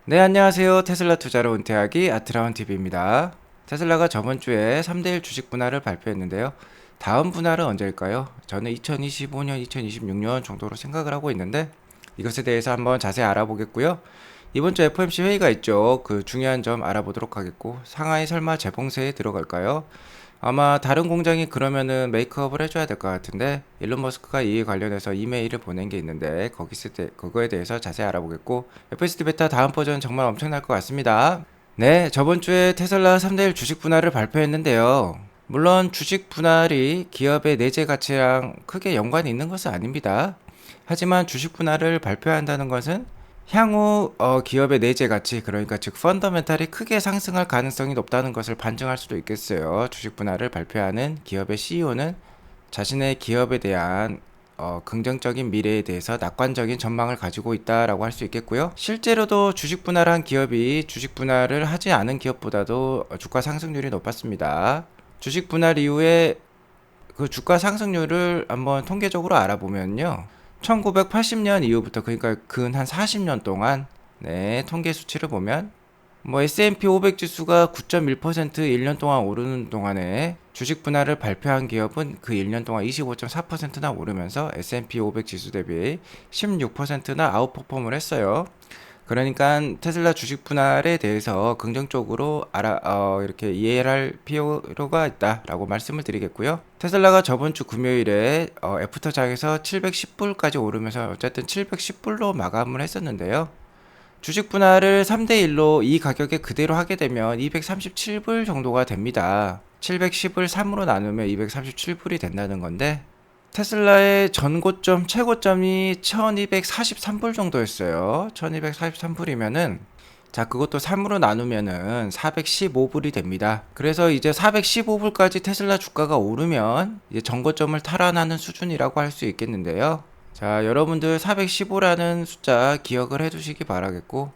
네, 안녕하세요. 테슬라 투자로 은퇴하기 아트라운TV입니다. 테슬라가 저번 주에 3대1 주식 분할을 발표했는데요. 다음 분할은 언제일까요? 저는 2025년, 2026년 정도로 생각을 하고 있는데 이것에 대해서 한번 자세히 알아보겠고요. 이번 주 FOMC 회의가 있죠. 그 중요한 점 알아보도록 하겠고 상하이 설마 재봉쇄에 들어갈까요? 아마 다른 공장이 그러면은 메이크업을 해줘야 될 것 같은데 일론 머스크가 이에 관련해서 이메일을 보낸 게 있는데 그거에 대해서 자세히 알아보겠고 FSD 베타 다음 버전 정말 엄청날 것 같습니다. 네, 저번 주에 테슬라 3대1 주식 분할을 발표했는데요. 물론 주식 분할이 기업의 내재 가치랑 크게 연관이 있는 것은 아닙니다. 하지만 주식 분할을 발표한다는 것은 향후 기업의 내재 가치, 그러니까 즉 펀더멘탈이 크게 상승할 가능성이 높다는 것을 반증할 수도 있겠어요. 주식 분할을 발표하는 기업의 CEO는 자신의 기업에 대한 긍정적인 미래에 대해서 낙관적인 전망을 가지고 있다라고 할 수 있겠고요. 실제로도 주식 분할한 기업이 주식 분할을 하지 않은 기업보다도 주가 상승률이 높았습니다. 주식 분할 이후에 그 주가 상승률을 한번 통계적으로 알아보면요. 1980년 이후부터, 그러니까 근 한 40년 동안, 네, 통계 수치를 보면 뭐 S&P 500 지수가 9.1% 1년 동안 오르는 동안에 주식 분할을 발표한 기업은 그 1년 동안 25.4%나 오르면서 S&P 500 지수 대비 16%나 아웃퍼폼을 했어요. 그러니까 테슬라 주식 분할에 대해서 긍정적으로 이렇게 이해를 할 필요가 있다라고 말씀을 드리겠고요. 테슬라가 저번 주 금요일에 애프터장에서 710불까지 오르면서 어쨌든 710불로 마감을 했었는데요. 주식 분할을 3대1로 이 가격에 그대로 하게 되면 237불 정도가 됩니다. 710을 3으로 나누면 237불이 된다는 건데 테슬라의 전고점, 최고점이 1243불 정도였어요. 1243불이면은 자, 그것도 3으로 나누면은 415불이 됩니다. 그래서 이제 415불까지 테슬라 주가가 오르면 이제 전고점을 탈환하는 수준이라고 할 수 있겠는데요. 자, 여러분들 415라는 숫자 기억을 해 두시기 바라겠고,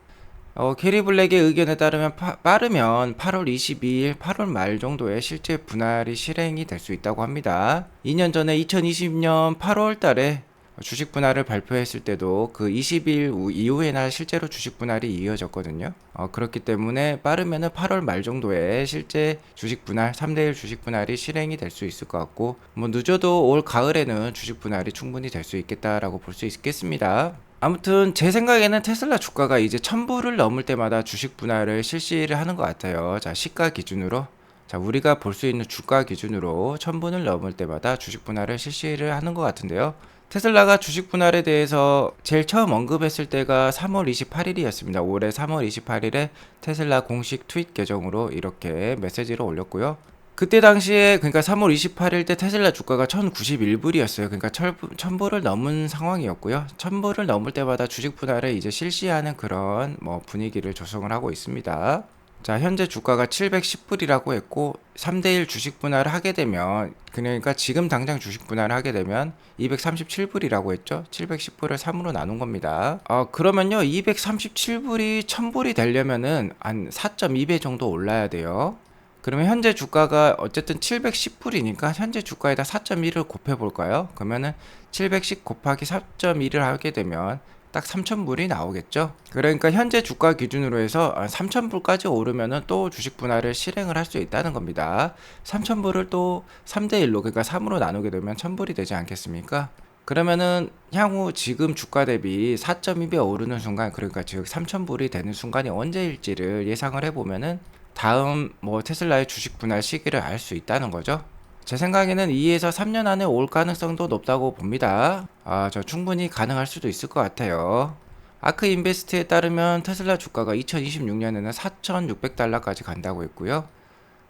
캐리 블랙의 의견에 따르면 빠르면 8월 22일, 8월 말 정도에 실제 분할이 실행이 될 수 있다고 합니다. 2년 전에 2020년 8월 달에 주식 분할을 발표했을 때도 그 20일 이후에나 실제로 주식 분할이 이어졌거든요. 그렇기 때문에 빠르면은 8월 말 정도에 실제 주식 분할, 3대1 주식 분할이 실행이 될 수 있을 것 같고, 뭐 늦어도 올 가을에는 주식 분할이 충분히 될 수 있겠다라고 볼 수 있겠습니다. 아무튼 제 생각에는 테슬라 주가가 이제 1000불을 넘을 때마다 주식 분할을 실시를 하는 것 같아요. 자, 시가 기준으로. 자, 우리가 볼 수 있는 주가 기준으로 1000분을 넘을 때마다 주식 분할을 실시를 하는 것 같은데요. 테슬라가 주식 분할에 대해서 제일 처음 언급했을 때가 3월 28일이었습니다. 올해 3월 28일에 테슬라 공식 트윗 계정으로 이렇게 메시지를 올렸고요. 그때 당시에, 그러니까 3월 28일 때 테슬라 주가가 1091불이었어요. 그러니까 1000불을 넘은 상황이었고요. 1000불을 넘을 때마다 주식 분할을 이제 실시하는 그런 뭐 분위기를 조성을 하고 있습니다. 자, 현재 주가가 710불이라고 했고 3대1 주식 분할을 하게 되면, 그러니까 지금 당장 주식 분할을 하게 되면 237불이라고 했죠. 710불을 3으로 나눈 겁니다. 그러면요, 237불이 1000불이 되려면은 한 4.2배 정도 올라야 돼요. 그러면 현재 주가가 어쨌든 710불이니까 현재 주가에다 4.1을 곱해 볼까요? 그러면은 710 곱하기 4.1을 하게 되면 딱 3000불이 나오겠죠. 그러니까 현재 주가 기준으로 해서 3000불까지 오르면은 또 주식 분할을 실행을 할 수 있다는 겁니다. 3000불을 또 3대1로, 그러니까 3으로 나누게 되면 1000불이 되지 않겠습니까? 그러면은 향후 지금 주가 대비 4.2배 오르는 순간, 그러니까 즉 3000불이 되는 순간이 언제일지를 예상을 해보면은 다음 뭐 테슬라의 주식 분할 시기를 알 수 있다는 거죠. 제 생각에는 2에서 3년 안에 올 가능성도 높다고 봅니다. 저 충분히 가능할 수도 있을 것 같아요. 아크 인베스트에 따르면 테슬라 주가가 2026년에는 4,600달러까지 간다고 했고요.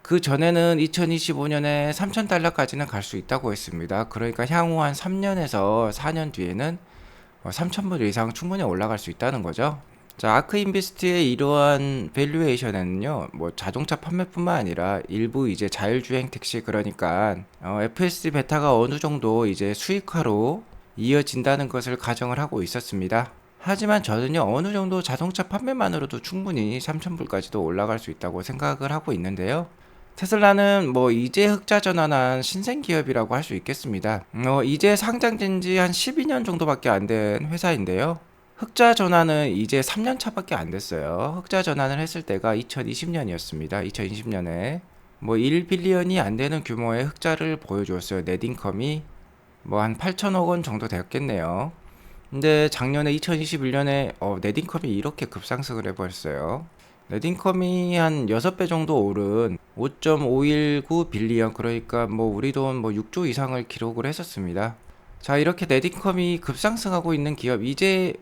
그 전에는 2025년에 3,000달러까지는 갈 수 있다고 했습니다. 그러니까 향후 한 3년에서 4년 뒤에는 3,000불 이상 충분히 올라갈 수 있다는 거죠. 자, 아크 인베스트의 이러한 밸류에이션에는요, 뭐 자동차 판매뿐만 아니라 일부 이제 자율주행 택시, 그러니까 FSD 베타가 어느 정도 이제 수익화로 이어진다는 것을 가정을 하고 있었습니다. 하지만 저는요, 어느 정도 자동차 판매만으로도 충분히 3,000불까지도 올라갈 수 있다고 생각을 하고 있는데요. 테슬라는 뭐 이제 흑자 전환한 신생 기업이라고 할 수 있겠습니다. 이제 상장된 지 한 12년 정도밖에 안 된 회사인데요. 흑자 전환은 이제 3년 차밖에 안 됐어요. 흑자 전환을 했을 때가 2020년이었습니다. 2020년에 뭐 1빌리언이 안 되는 규모의 흑자를 보여주었어요. 넷인컴이 뭐 한 8천억 원 정도 되었겠네요. 근데 작년에 2021년에 넷인컴이 이렇게 급상승을 해버렸어요. 넷인컴이 한 6배 정도 오른 5.519 빌리언, 그러니까 뭐 우리 돈 뭐 6조 이상을 기록을 했었습니다. 자, 이렇게 넷인컴이 급상승하고 있는 기업, 이제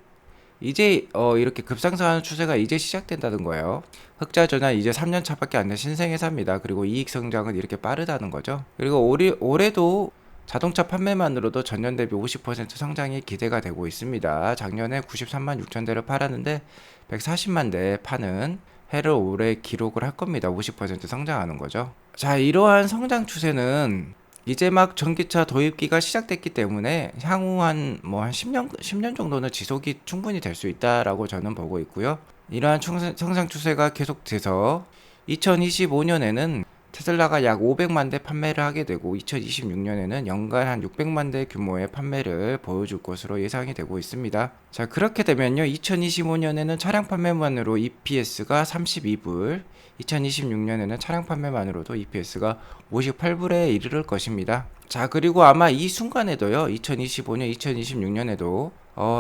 이렇게 급상승하는 추세가 이제 시작된다는 거예요. 흑자 전환 이제 3년 차밖에 안 된 신생회사입니다. 그리고 이익 성장은 이렇게 빠르다는 거죠. 그리고 올해도 자동차 판매만으로도 전년 대비 50% 성장이 기대가 되고 있습니다. 작년에 93만 6천 대를 팔았는데 140만 대 파는 해를 올해 기록을 할 겁니다. 50% 성장하는 거죠. 자, 이러한 성장 추세는 이제 막 전기차 도입기가 시작됐기 때문에 향후 한 10년 정도는 지속이 충분히 될 수 있다라고 저는 보고 있고요. 이러한 성장 추세가 계속돼서 2025년에는 테슬라가 약 500만 대 판매를 하게 되고 2026년에는 연간 한 600만 대 규모의 판매를 보여줄 것으로 예상이 되고 있습니다. 자, 그렇게 되면요, 2025년에는 차량 판매만으로 EPS가 32불, 2026년에는 차량 판매만으로도 EPS가 58불에 이르를 것입니다. 자, 그리고 아마 이 순간에도요, 2025년, 2026년에도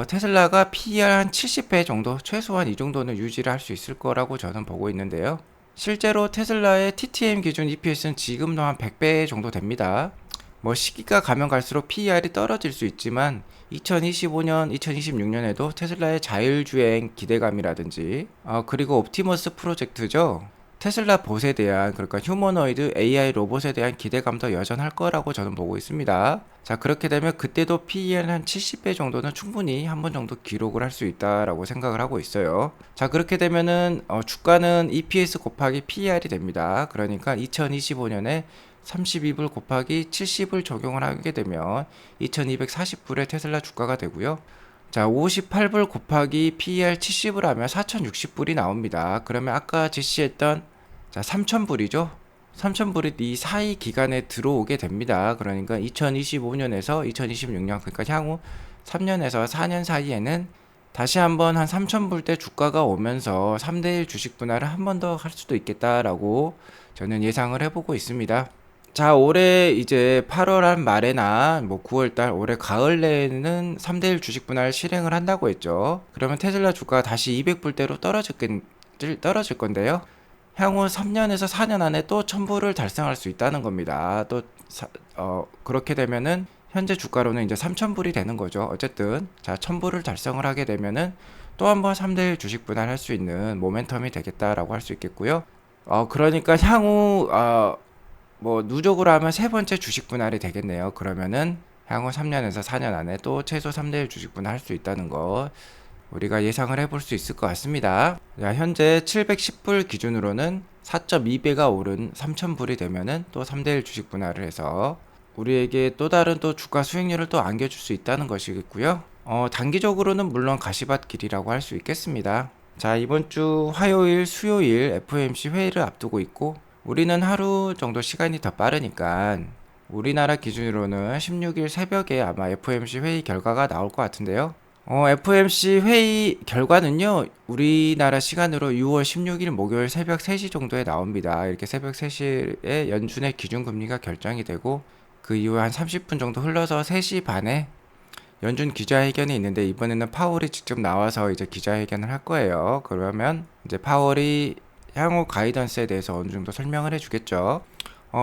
테슬라가 PER 한 70배 정도, 최소한 이 정도는 유지를 할 수 있을 거라고 저는 보고 있는데요. 실제로 테슬라의 TTM 기준 EPS는 지금도 한 100배 정도 됩니다. 뭐 시기가 가면 갈수록 PER이 떨어질 수 있지만 2025년, 2026년에도 테슬라의 자율주행 기대감이라든지 그리고 옵티머스 프로젝트죠. 테슬라 봇에 대한, 그러니까 휴머노이드 AI 로봇에 대한 기대감도 여전할 거라고 저는 보고 있습니다. 자, 그렇게 되면 그때도 PER 한 70배 정도는 충분히 한 번 정도 기록을 할 수 있다라고 생각을 하고 있어요. 자, 그렇게 되면은 주가는 EPS 곱하기 PER이 됩니다. 그러니까 2025년에 32불 곱하기 70을 적용을 하게 되면 2240불의 테슬라 주가가 되고요. 자, 58불 곱하기 PER 70을 하면 4060불이 나옵니다. 그러면 아까 제시했던, 자, 3000불이죠. 3000불이 이 사이 기간에 들어오게 됩니다. 그러니까 2025년에서 2026년, 그러니까 향후 3년에서 4년 사이에는 다시 한번 한 3000불대 주가가 오면서 3대1 주식 분할을 한 번 더 할 수도 있겠다라고 저는 예상을 해보고 있습니다. 자, 올해 이제 8월 한 말에나 뭐 9월달, 올해 가을 내에는 3대1 주식 분할 실행을 한다고 했죠. 그러면 테슬라 주가가 다시 200불대로 떨어질 건데요. 향후 3년에서 4년 안에 또 1000불을 달성할 수 있다는 겁니다. 그렇게 되면은 현재 주가로는 이제 3000불이 되는 거죠. 어쨌든 자, 1000불을 달성을 하게 되면은 또 한번 3대1 주식 분할할 수 있는 모멘텀이 되겠다라고 할 수 있겠고요. 그러니까 향후 뭐 누적으로 하면 세 번째 주식 분할이 되겠네요. 그러면은 향후 3년에서 4년 안에 또 최소 3대1 주식 분할할 수 있다는 거 우리가 예상을 해볼 수 있을 것 같습니다. 자, 현재 710불 기준으로는 4.2배가 오른 3000불이 되면은 또 3대1 주식 분할을 해서 우리에게 또 다른 또 주가 수익률을 또 안겨줄 수 있다는 것이겠고요. 단기적으로는 물론 가시밭길이라고 할 수 있겠습니다. 자, 이번 주 화요일, 수요일 FOMC 회의를 앞두고 있고, 우리는 하루 정도 시간이 더 빠르니까 우리나라 기준으로는 16일 새벽에 아마 FOMC 회의 결과가 나올 것 같은데요. FOMC 회의 결과는요, 우리나라 시간으로 6월 16일 목요일 새벽 3시 정도에 나옵니다. 이렇게 새벽 3시에 연준의 기준금리가 결정이 되고, 그 이후에 한 30분 정도 흘러서 3시 반에 연준 기자회견이 있는데, 이번에는 파월이 직접 나와서 이제 기자회견을 할 거예요. 그러면 이제 파월이 향후 가이던스에 대해서 어느 정도 설명을 해주겠죠.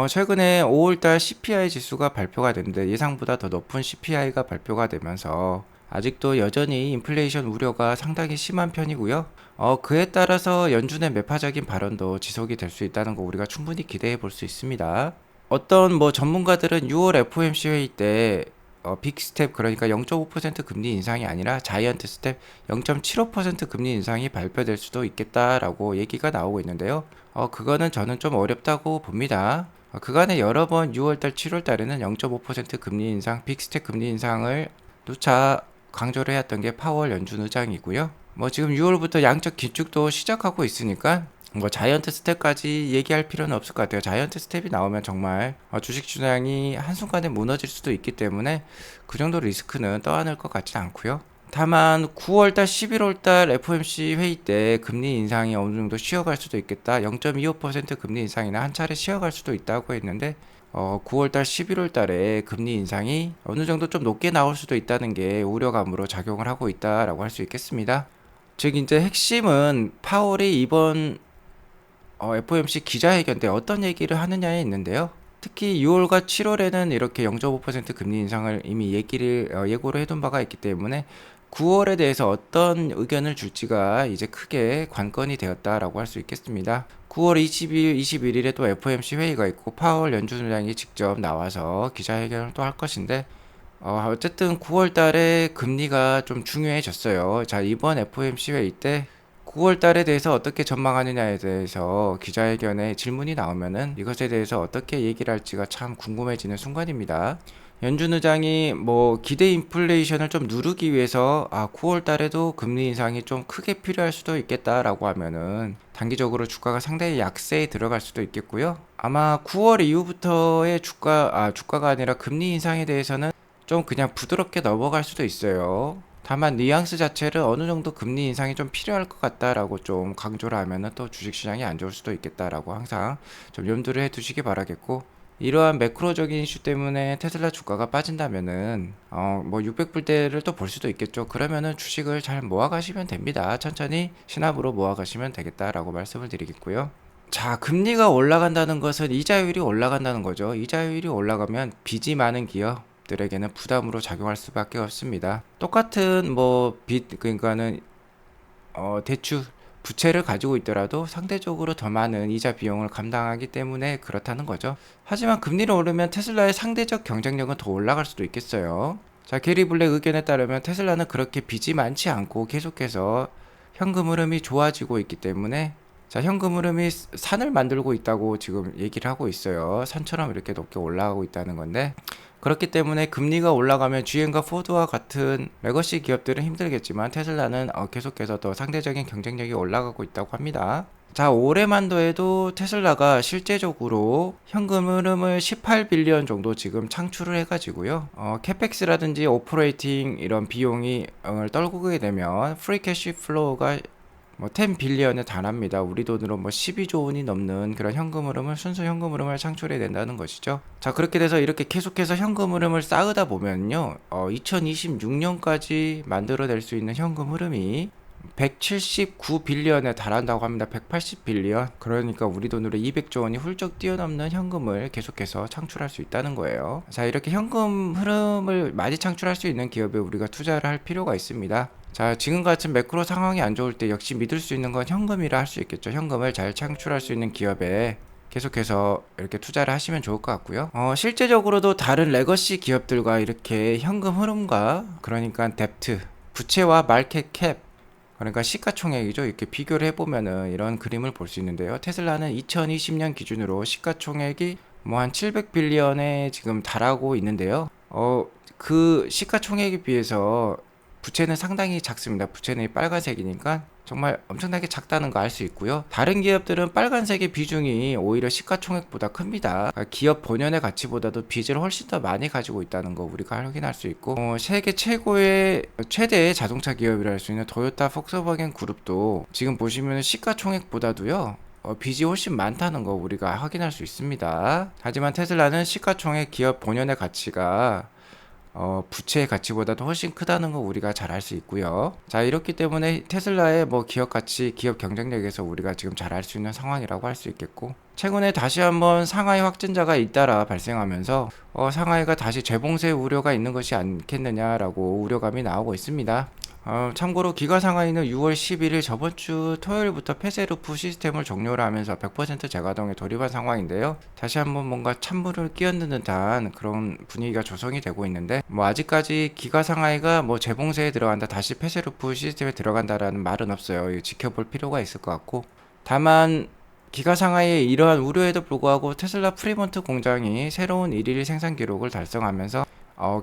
최근에 5월달 CPI 지수가 발표가 됐는데 예상보다 더 높은 CPI가 발표가 되면서 아직도 여전히 인플레이션 우려가 상당히 심한 편이고요. 그에 따라서 연준의 매파적인 발언도 지속이 될 수 있다는 거 우리가 충분히 기대해 볼 수 있습니다. 어떤 뭐 전문가들은 6월 FOMC 회의 때 빅 스텝, 그러니까 0.5% 금리 인상이 아니라 자이언트 스텝 0.75% 금리 인상이 발표될 수도 있겠다라고 얘기가 나오고 있는데요. 그거는 저는 좀 어렵다고 봅니다. 그간에 여러 번 6월달, 7월달에는 0.5% 금리 인상, 빅 스텝 금리 인상을 누차 강조를 해왔던 게 파월 연준 의장이고요. 뭐 지금 6월부터 양적 긴축도 시작하고 있으니까 뭐 자이언트 스텝까지 얘기할 필요는 없을 것 같아요. 자이언트 스텝이 나오면 정말 주식 시장이 한순간에 무너질 수도 있기 때문에 그 정도 리스크는 떠안을 것 같지 않고요. 다만 9월달, 11월달 FOMC 회의 때 금리 인상이 어느 정도 쉬어갈 수도 있겠다. 0.25% 금리 인상이나 한 차례 쉬어갈 수도 있다고 했는데 9월달, 11월달에 금리 인상이 어느 정도 좀 높게 나올 수도 있다는 게 우려감으로 작용을 하고 있다라고 할 수 있겠습니다. 즉 이제 핵심은 파월이 이번 FOMC 기자회견 때 어떤 얘기를 하느냐에 있는데요. 특히 6월과 7월에는 이렇게 0.5% 금리 인상을 이미 예고를 해둔 바가 있기 때문에 9월에 대해서 어떤 의견을 줄지가 이제 크게 관건이 되었다라고 할 수 있겠습니다. 9월 20일, 21일에 또 FOMC 회의가 있고 파월 연준의장이 직접 나와서 기자회견을 또 할 것인데 어쨌든 9월 달에 금리가 좀 중요해졌어요. 자, 이번 FOMC 회의 때 9월 달에 대해서 어떻게 전망하느냐에 대해서 기자회견에 질문이 나오면은 이것에 대해서 어떻게 얘기를 할지가 참 궁금해지는 순간입니다. 연준 의장이 뭐 기대 인플레이션을 좀 누르기 위해서 9월 달에도 금리 인상이 좀 크게 필요할 수도 있겠다라고 하면은 단기적으로 주가가 상당히 약세에 들어갈 수도 있겠고요. 아마 9월 이후부터의 주가가 아니라 금리 인상에 대해서는 좀 그냥 부드럽게 넘어갈 수도 있어요. 다만 뉘앙스 자체를 어느 정도 금리 인상이 좀 필요할 것 같다라고 좀 강조를 하면은 또 주식시장이 안 좋을 수도 있겠다라고 항상 좀 염두를 해 두시기 바라겠고, 이러한 매크로적인 이슈 때문에 테슬라 주가가 빠진다면은 뭐 600불대를 또 볼 수도 있겠죠. 그러면은 주식을 잘 모아 가시면 됩니다. 천천히 신압으로 모아 가시면 되겠다라고 말씀을 드리겠고요. 자, 금리가 올라간다는 것은 이자율이 올라간다는 거죠. 이자율이 올라가면 빚이 많은 기업들에게는 부담으로 작용할 수밖에 없습니다. 똑같은 뭐 빚, 그러니까는 대출, 부채를 가지고 있더라도 상대적으로 더 많은 이자 비용을 감당하기 때문에 그렇다는 거죠. 하지만 금리를 오르면 테슬라의 상대적 경쟁력은 더 올라갈 수도 있겠어요. 자, 게리 블랙 의견에 따르면 테슬라는 그렇게 빚이 많지 않고 계속해서 현금 흐름이 좋아지고 있기 때문에, 자, 현금 흐름이 산을 만들고 있다고 지금 얘기를 하고 있어요. 산처럼 이렇게 높게 올라가고 있다는 건데, 그렇기 때문에 금리가 올라가면 GM과 포드와 같은 레거시 기업들은 힘들겠지만 테슬라는 계속해서 더 상대적인 경쟁력이 올라가고 있다고 합니다. 자, 올해만 더해도 테슬라가 실제적으로 현금 흐름을 18빌리언 정도 지금 창출을 해가지고요. 캐펙스라든지 오퍼레이팅 이런 비용이 떨구게 되면 프리 캐시 플로우가 뭐 10빌리언에 달합니다. 우리 돈으로 뭐 12조 원이 넘는 그런 현금 흐름을, 순수 현금 흐름을 창출해야 된다는 것이죠. 자, 그렇게 돼서 이렇게 계속해서 현금 흐름을 쌓으다 보면요, 2026년까지 만들어낼 수 있는 현금 흐름이 179빌리언에 달한다고 합니다. 180빌리언. 그러니까 우리 돈으로 200조 원이 훌쩍 뛰어넘는 현금을 계속해서 창출할 수 있다는 거예요. 자, 이렇게 현금 흐름을 많이 창출할 수 있는 기업에 우리가 투자를 할 필요가 있습니다. 자, 지금 같은 매크로 상황이 안 좋을 때 역시 믿을 수 있는 건 현금이라 할 수 있겠죠. 현금을 잘 창출할 수 있는 기업에 계속해서 이렇게 투자를 하시면 좋을 것 같고요. 실제적으로도 다른 레거시 기업들과 이렇게 현금 흐름과, 그러니까 뎁트, 부채와 마켓 캡, 그러니까 시가총액이죠. 이렇게 비교를 해보면은 이런 그림을 볼 수 있는데요. 테슬라는 2020년 기준으로 시가총액이 뭐 한 700빌리언에 지금 달하고 있는데요. 그 시가총액에 비해서 부채는 상당히 작습니다. 부채는 빨간색이니까 정말 엄청나게 작다는 거 알 수 있고요. 다른 기업들은 빨간색의 비중이 오히려 시가총액보다 큽니다. 기업 본연의 가치보다도 빚을 훨씬 더 많이 가지고 있다는 거 우리가 확인할 수 있고, 세계 최대의 자동차 기업이라 할 수 있는 토요타 폭스바겐 그룹도 지금 보시면 시가총액보다도요, 빚이 훨씬 많다는 거 우리가 확인할 수 있습니다. 하지만 테슬라는 시가총액 기업 본연의 가치가 부채의 가치보다도 훨씬 크다는 거 우리가 잘 알 수 있고요. 자, 이렇기 때문에 테슬라의 뭐 기업 가치, 기업 경쟁력에서 우리가 지금 잘 알 수 있는 상황이라고 할 수 있겠고, 최근에 다시 한번 상하이 확진자가 잇따라 발생하면서 상하이가 다시 재봉쇄 우려가 있는 것이 않겠느냐라고 우려감이 나오고 있습니다. 참고로 기가 상하이는 6월 11일 저번주 토요일부터 폐쇄루프 시스템을 종료를 하면서 100% 재가동에 돌입한 상황인데요. 다시 한번 뭔가 찬물을 끼얹는 듯한 그런 분위기가 조성이 되고 있는데, 뭐 아직까지 기가 상하이가 뭐 재봉쇄에 들어간다, 다시 폐쇄루프 시스템에 들어간다라는 말은 없어요. 이거 지켜볼 필요가 있을 것 같고, 다만 기가 상하이의 이러한 우려에도 불구하고 테슬라 프리몬트 공장이 새로운 1일 생산 기록을 달성하면서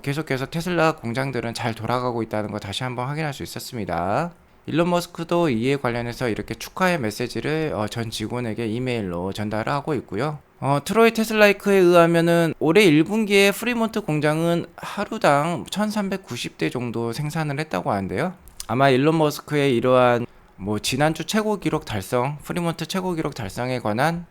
계속해서 테슬라 공장들은 잘 돌아가고 있다는 거 다시 한번 확인할 수 있었습니다. 일론 머스크도 이에 관련해서 이렇게 축하의 메시지를 전 직원에게 이메일로 전달하고 있고요. 트로이 테슬라이크에 의하면은 올해 1분기에 프리몬트 공장은 하루당 1390대 정도 생산을 했다고 하는데요. 아마 일론 머스크의 이러한 뭐 지난주 최고 기록 달성, 프리몬트 최고 기록 달성에 관한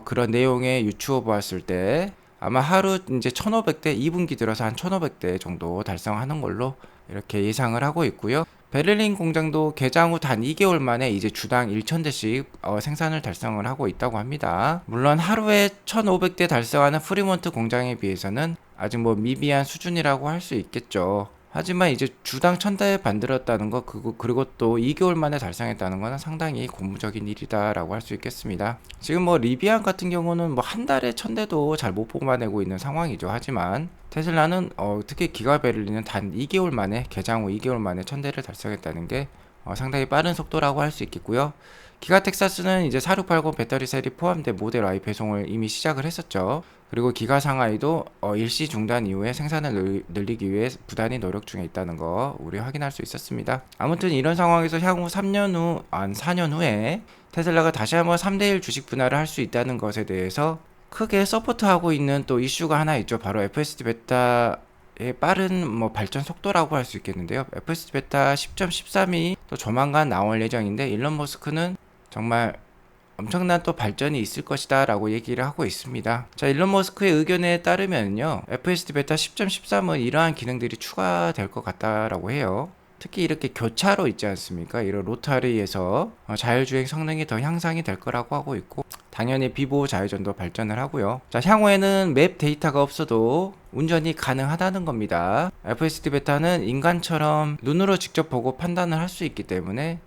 그런 내용에 유추어 보았을 때 아마 하루 이제 1500대 2분기 들어서 한 1500대 정도 달성하는 걸로 이렇게 예상을 하고 있고요. 베를린 공장도 개장 후 단 2개월 만에 이제 주당 1000대씩 생산을 달성을 하고 있다고 합니다. 물론 하루에 1500대 달성하는 프리몬트 공장에 비해서는 아직 뭐 미비한 수준이라고 할 수 있겠죠. 하지만 이제 주당 1000대 만들었다는 거 그리고 또 2개월 만에 달성했다는 거는 상당히 고무적인 일이다라고 할 수 있겠습니다. 지금 뭐 리비안 같은 경우는 뭐 한 달에 1000대도 잘 못 뽑아내고 있는 상황이죠. 하지만 테슬라는 특히 기가 베를린은 단 2개월 만에 개장 후 2개월 만에 1000대를 달성했다는 게 상당히 빠른 속도라고 할 수 있겠고요. 기가 텍사스는 이제 4680 배터리 셀이 포함된 모델 Y 배송을 이미 시작을 했었죠. 그리고 기가 상하이도 일시 중단 이후에 생산을 늘리기 위해 부단히 노력 중에 있다는 거 우리 확인할 수 있었습니다. 아무튼 이런 상황에서 향후 3년 후, 4년 후에 테슬라가 다시 한번 3대1 주식 분할을 할 수 있다는 것에 대해서 크게 서포트하고 있는 또 이슈가 하나 있죠. 바로 FSD 베타의 빠른 뭐 발전 속도라고 할 수 있겠는데요. FSD 베타 10.13이 또 조만간 나올 예정인데 일론 머스크는 정말 엄청난 또 발전이 있을 것이다 라고 얘기를 하고 있습니다. 자, 일론 머스크의 의견에 따르면요, FSD 베타 10.13은 이러한 기능들이 추가될 것 같다라고 해요. 특히 이렇게 교차로 있지 않습니까? 이런 로타리에서 자율주행 성능이 더 향상이 될 거라고 하고 있고, 당연히 비보호 좌회전도 발전을 하고요. 자, 향후에는 맵 데이터가 없어도 운전이 가능하다는 겁니다. FSD 베타는 인간처럼 눈으로 직접 보고 판단을 할 수 있기 때문에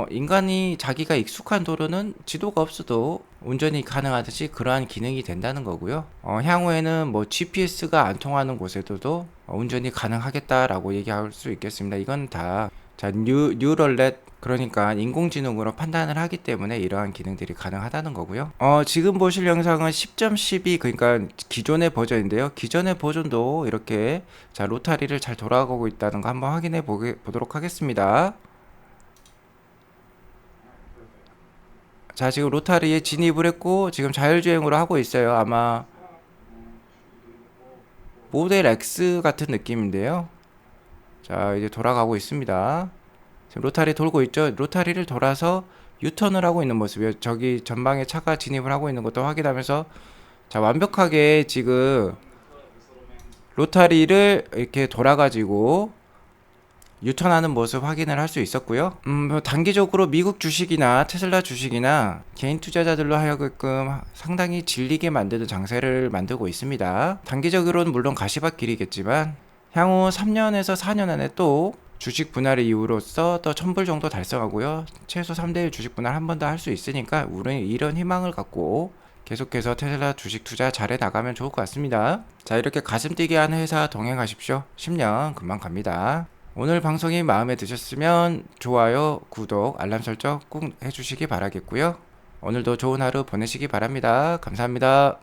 인간이 자기가 익숙한 도로는 지도가 없어도 운전이 가능하듯이 그러한 기능이 된다는 거고요. 향후에는 뭐 GPS가 안 통하는 곳에서도 운전이 가능하겠다라고 얘기할 수 있겠습니다. 이건 다 뉴럴넷, 그러니까 인공지능으로 판단을 하기 때문에 이러한 기능들이 가능하다는 거고요. 지금 보실 영상은 10.12, 그러니까 기존의 버전인데요. 기존의 버전도 이렇게 로타리를 잘 돌아가고 있다는 거 한번 확인해 보도록 하겠습니다. 자, 지금 로타리에 진입을 했고 지금 자율주행으로 하고 있어요. 아마 모델 X 같은 느낌인데요. 자, 이제 돌아가고 있습니다. 지금 로타리 돌고 있죠. 로타리를 돌아서 유턴을 하고 있는 모습이에요. 저기 전방에 차가 진입을 하고 있는 것도 확인하면서, 자, 완벽하게 지금 로타리를 이렇게 돌아가지고 유턴하는 모습 확인을 할 수 있었고요. 뭐 단기적으로 미국 주식이나 테슬라 주식이나 개인 투자자들로 하여금 상당히 질리게 만드는 장세를 만들고 있습니다. 단기적으로는 물론 가시밭길이겠지만 향후 3년에서 4년 안에 또 주식 분할의 이유로서 또 1000불 정도 달성하고요. 최소 3대1 주식 분할 한 번 더 할 수 있으니까 우리는 이런 희망을 갖고 계속해서 테슬라 주식 투자 잘해 나가면 좋을 것 같습니다. 자, 이렇게 가슴 뛰게 하는 회사 동행하십시오. 10년 금방 갑니다. 오늘 방송이 마음에 드셨으면 좋아요, 구독, 알람 설정 꼭 해주시기 바라겠고요. 오늘도 좋은 하루 보내시기 바랍니다. 감사합니다.